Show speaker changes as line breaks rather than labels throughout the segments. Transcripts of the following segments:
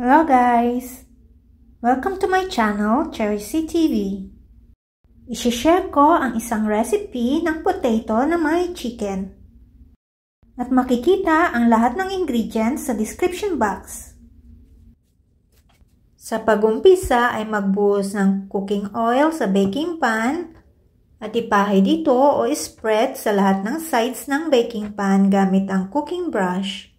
Hello guys! Welcome to my channel, Cherisi TV. I-share ko ang isang recipe ng potato na may chicken. At makikita ang lahat ng ingredients sa description box. Sa pag-umpisa ay magbuhos ng cooking oil sa baking pan at ipahid ito o spread sa lahat ng sides ng baking pan gamit ang cooking brush.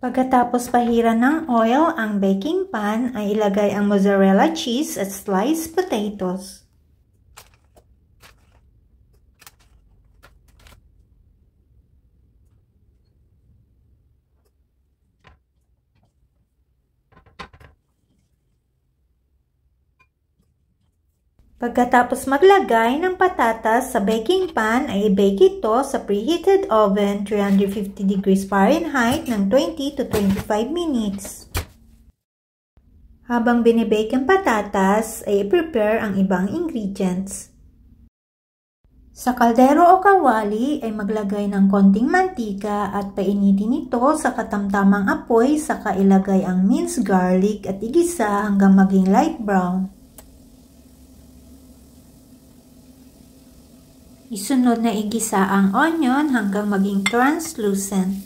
Pagkatapos pahiran ng oil ang baking pan, ay ilagay ang mozzarella cheese at sliced potatoes. Pagkatapos maglagay ng patatas sa baking pan, ay i-bake ito sa preheated oven 350 degrees Fahrenheit ng 20 to 25 minutes. Habang binibake ang patatas, ay i-prepare ang ibang ingredients. Sa kaldero o kawali ay maglagay ng konting mantika at painitin ito sa katamtamang apoy, saka ilagay ang minced garlic at igisa hanggang maging light brown. Isunod na igisa ang onion hanggang maging translucent.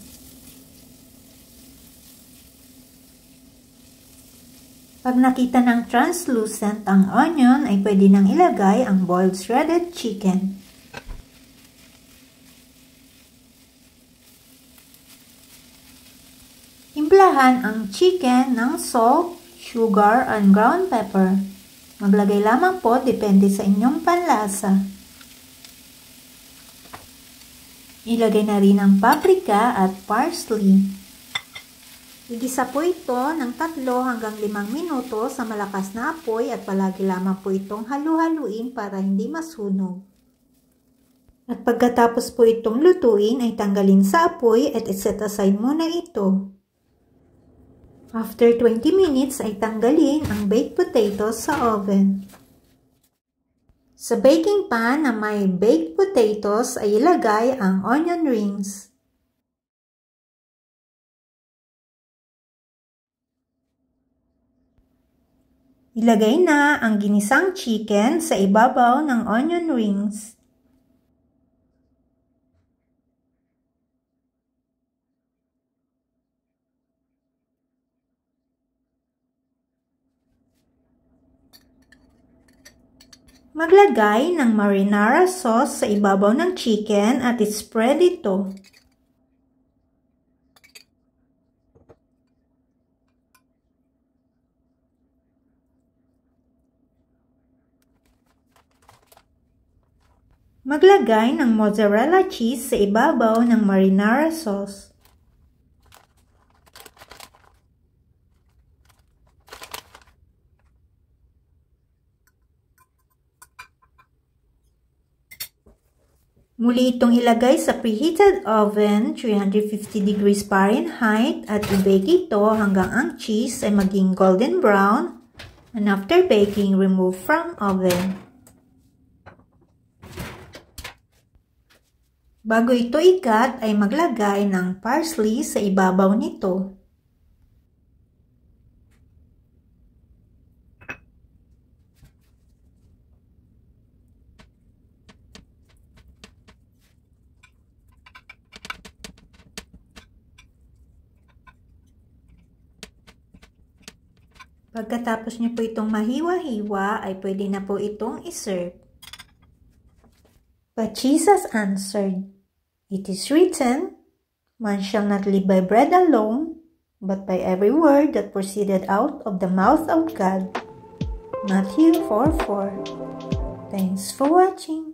Pag nakita ng translucent ang onion, ay pwede nang ilagay ang boiled shredded chicken. Timplahan ang chicken ng salt, sugar, and ground pepper. Maglagay lamang po depende sa inyong panlasa. Ilagay na rin ang paprika at parsley. Igisa po ito ng 3 hanggang 5 minuto sa malakas na apoy at palagi lamang po itong halu-haluin para hindi masunog. At pagkatapos po itong lutuin ay tanggalin sa apoy at iset aside muna ito. After 20 minutes ay tanggalin ang baked potatoes sa oven. Sa baking pan na may baked potatoes ay ilagay ang onion rings. Ilagay na ang ginisang chicken sa ibabaw ng onion rings. Maglagay ng marinara sauce sa ibabaw ng chicken at spread ito. Maglagay ng mozzarella cheese sa ibabaw ng marinara sauce. Muli itong ilagay sa preheated oven 350 degrees Fahrenheit at i-bake ito hanggang ang cheese ay maging golden brown, and after baking, remove from oven. Bago ito ikat ay maglagay ng parsley sa ibabaw nito. Pagkatapos niyo po itong mahiwa-hiwa, ay pwede na po itong iserve. But Jesus answered, "It is written, man shall not live by bread alone, but by every word that proceeded out of the mouth of God." Matthew 4:4. Thanks for watching.